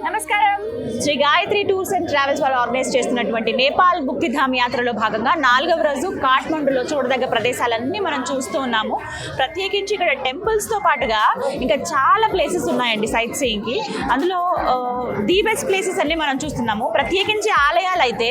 నమస్కారం. Shri Gayatri tours and travels వాళ్ళు organise చేస్తున్నటువంటి నేపాల్ ముక్తిధామ్ యాత్రలో భాగంగా 4వ రోజు కాఠ్మండూలో చూడదగ్గ ప్రదేశాలన్నీ మనం చూస్తూ ఉన్నాము. ప్రత్యేకించి ఇక్కడ టెంపుల్స్తో పాటుగా ఇంకా చాలా ప్లేసెస్ ఉన్నాయండి సైట్ సీయింగ్కి. అందులో ది బెస్ట్ ప్లేసెస్ అన్ని మనం చూస్తున్నాము. ప్రత్యేకించి ఆలయాలు అయితే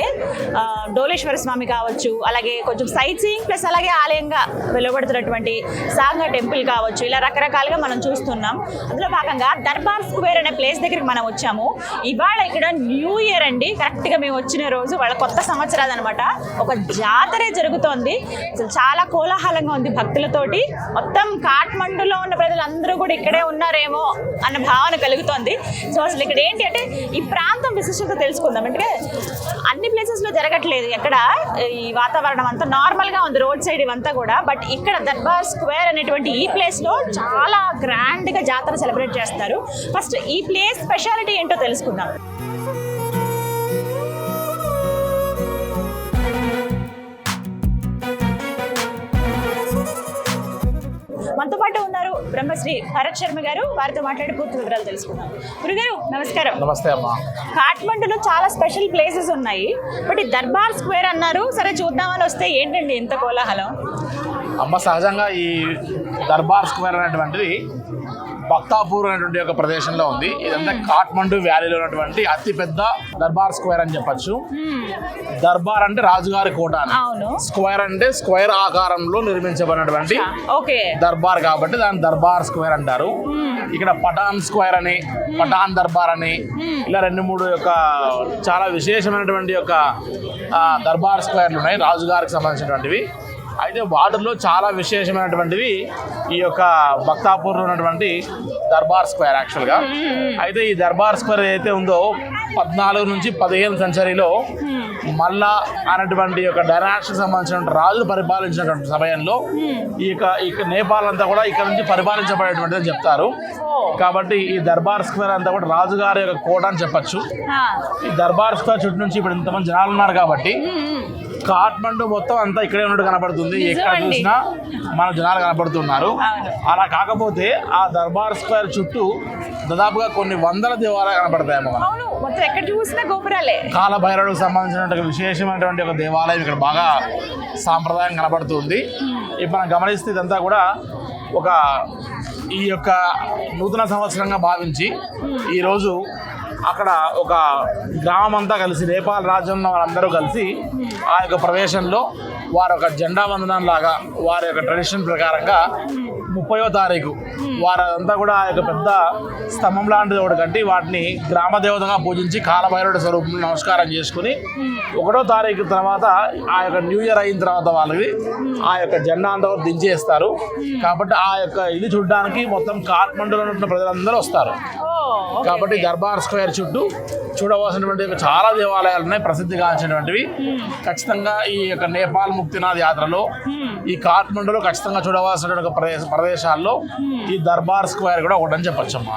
డోలేశ్వర స్వామి కావచ్చు, అలాగే కొంచెం సైట్ సీయింగ్ ప్లస్ అలాగే ఆలయంగా వెలువడుతున్నటువంటి సాంగా టెంపుల్ కావచ్చు, ఇలా రకరకాలుగా మనం చూస్తున్నాం. అందులో భాగంగా దర్బార్ స్క్వేర్ అనే ప్లేస్ దగ్గరికి మనం వచ్చాము. ఇవాళ ఇక్కడ న్యూ ఇయర్ అండి. కరెక్ట్గా మేము వచ్చిన రోజు వాళ్ళ కొత్త సంవత్సరాలు అనమాట. ఒక జాతరే జరుగుతోంది. అసలు చాలా కోలాహలంగా ఉంది భక్తులతోటి. మొత్తం కాఠ్మండూలో ఉన్న ప్రజలందరూ కూడా ఇక్కడే ఉన్నారేమో అన్న భావన కలుగుతోంది. సో అసలు ఇక్కడ ఏంటి అంటే ఈ ప్రాంతం విశిష్టత తెలుసుకుందాం. అంటే అన్ని ప్లేసెస్లో జరగట్లేదు. ఎక్కడ ఈ వాతావరణం అంతా నార్మల్గా ఉంది, రోడ్ సైడ్ ఇవంతా కూడా. బట్ ఇక్కడ దర్బార్ స్క్వేర్ అనేటువంటి ఈ ప్లేస్లో చాలా గ్రాండ్గా జాతర సెలబ్రేట్ చేస్తారు. ఫస్ట్ ఈ ప్లేస్ స్పెషాలిటీ ఏంటో తెలుసుకుందాం. మనతో పాటు ఉన్నారు బ్రహ్మశ్రీ భరత్ శర్మ గారు. వారితో మాట్లాడి పూర్తి వివరాలు తెలుసుకుందాం. గురుగారు నమస్కారం. నమస్తే అమ్మా. కాఠ్మండూలో చాలా స్పెషల్ ప్లేసెస్ ఉన్నాయి. బట్ ఈ దర్బార్ స్క్వేర్ అన్నారు, సరే చూద్దామని వస్తే ఏంటండి ఎంత కోలాహలం? అమ్మ సహజంగా ఈ దర్బార్ స్క్వేర్ అనేటువంటిది భక్తాపూర్ అనేటువంటి ఒక ప్రదేశంలో ఉంది. ఇదంతా కాఠ్మండూ వ్యాలీలో ఉన్నటువంటి అతిపెద్ద దర్బార్ స్క్వేర్ అని చెప్పచ్చు. దర్బార్ అంటే రాజుగారి కోట అని, స్క్వేర్ అంటే స్క్వేర్ ఆకారంలో నిర్మించబడినటువంటి దర్బార్ కాబట్టి దాన్ని దర్బార్ స్క్వేర్ అంటారు. ఇక్కడ పఠాన్ స్క్వేర్ అని, పఠాన్ దర్బార్ అని ఇలా 2-3 యొక్క చాలా విశేషమైనటువంటి యొక్క దర్బార్ స్క్వేర్లు ఉన్నాయి రాజుగారికి సంబంధించినటువంటివి. అయితే వాటిల్లో చాలా విశేషమైనటువంటివి ఈ యొక్క భక్తాపూర్లో ఉన్నటువంటి దర్బార్ స్క్వేర్ యాక్చువల్గా. అయితే ఈ దర్బార్ స్క్వేర్ ఏదైతే ఉందో 14 నుంచి 15 సెంచరీలో మల్లా అనేటువంటి యొక్క డైనాస్టీకి సంబంధించిన రాజులు పరిపాలించినటువంటి సమయంలో ఈ నేపాల్ అంతా కూడా ఇక్కడ నుంచి పరిపాలించబడేటువంటిది అని చెప్తారు. కాబట్టి ఈ దర్బార్ స్క్వేర్ అంతా కూడా రాజుగారి యొక్క కోట అని చెప్పచ్చు. ఈ దర్బార్ స్క్వేర్ చుట్టూ నుంచి ఇప్పుడు ఇంతమంది జనాలు ఉన్నారు కాబట్టి కాఠ్మండూ మొత్తం అంతా ఇక్కడే ఉన్నట్టు కనపడుతుంది. ఎక్కడ చూసినా మన జనాలు కనపడుతున్నారు. అలా కాకపోతే ఆ దర్బార్ స్క్వేర్ చుట్టూ దాదాపుగా కొన్ని వందల దేవాలయాలు కనపడతాయి. మొత్తం ఎక్కడ చూసినా గోపురాలే. కాలభైరవుడికి సంబంధించిన విశేషమైనటువంటి ఒక దేవాలయం ఇక్కడ బాగా సాంప్రదాయం కనపడుతుంది. ఇప్పుడు మనం గమనిస్తే ఇదంతా కూడా ఒక ఈ యొక్క నూతన సంవత్సరంగా భావించి ఈరోజు అక్కడ ఒక గ్రామం అంతా కలిసి నేపాల్ రాజ్యంలో వాళ్ళందరూ కలిసి ఆ యొక్క ప్రదేశంలో వారి ఒక జెండా వందనం లాగా వారి యొక్క ట్రెడిషన్ ప్రకారంగా 30వ తారీఖు వారంతా కూడా ఆ యొక్క పెద్ద స్తంభం లాంటిది ఒకటి కట్టి వాటిని గ్రామదేవతగా పూజించి కాలభైరవుడి స్వరూపంలో నమస్కారం చేసుకుని 1వ తారీఖు తర్వాత ఆ యొక్క న్యూ ఇయర్ అయిన తర్వాత వాళ్ళకి ఆ యొక్క జెండా అంతా దించేస్తారు. కాబట్టి ఆ యొక్క ఇది చూడడానికి మొత్తం కాఠ్మండూలో ఉన్న ప్రజలందరూ వస్తారు. కాబట్టి దర్బార్ స్క్వేర్ చుట్టూ చూడవలసినటువంటి చాలా దేవాలయాలు ఉన్నాయి ప్రసిద్ధిగాంచినటువంటివి. ఖచ్చితంగా ఈ యొక్క నేపాల్ ముక్తినాథ్ యాత్రలో ఈ కాఠ్మండూలో ఖచ్చితంగా చూడవలసినటువంటి ప్రదేశాల్లో ఈ దర్బార్ స్క్వేర్ కూడా ఒకటని చెప్పచ్చమ్మా.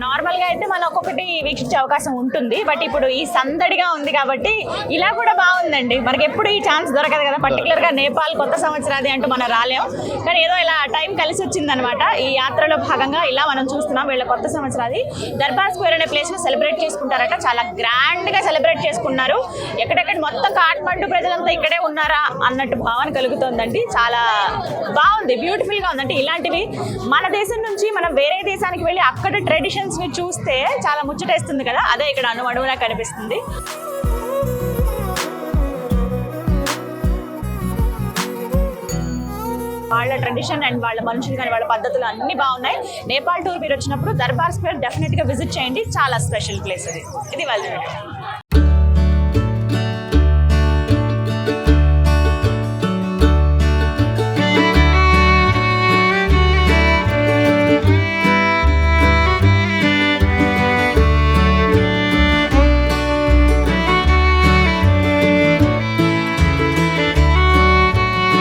నార్మల్గా అయితే మనం ఒక్కొక్కటి వీక్షించే అవకాశం ఉంటుంది. బట్ ఇప్పుడు ఈ సందడిగా ఉంది కాబట్టి ఇలా కూడా బాగుందండి. మనకి ఎప్పుడు ఈ ఛాన్స్ దొరకదు కదా, పర్టికులర్గా నేపాల్ కొత్త సంవత్సరాది అంటూ మనం రాలేం. కానీ ఏదో ఇలా టైం కలిసి వచ్చిందనమాట. ఈ యాత్రలో భాగంగా ఇలా మనం చూస్తున్నాం. వీళ్ళ కొత్త సంవత్సరాది దర్బార్ స్క్వేర్ అనే ప్లేస్లో సెలబ్రేట్ చేసుకుంటారట. చాలా గ్రాండ్గా సెలబ్రేట్ చేసుకున్నారు. ఎక్కడెక్కడ మొత్తం కాఠ్మండూ ప్రజలంతా ఇక్కడే ఉన్నారా అన్నట్టు భావన కలుగుతుందండి. చాలా బాగుంది, బ్యూటిఫుల్గా ఉందంటే ఇలాంటివి మన దేశం నుంచి మనం వేరే దేశానికి వెళ్ళి అక్కడ ట్రెడిషన్స్ని చూస్తే చాలా ముచ్చటేస్తుంది కదా, అదే ఇక్కడ అణువణువునా కనిపిస్తుంది. వాళ్ళ ట్రెడిషన్ అండ్ వాళ్ళ మనుషులు కానీ వాళ్ళ పద్ధతులు అన్నీ బాగున్నాయి. నేపాల్ టూర్ మీరు వచ్చినప్పుడు దర్బార్ స్క్వేర్ డెఫినెట్గా విజిట్ చేయండి. చాలా స్పెషల్ ప్లేస్ ఇది వాళ్ళ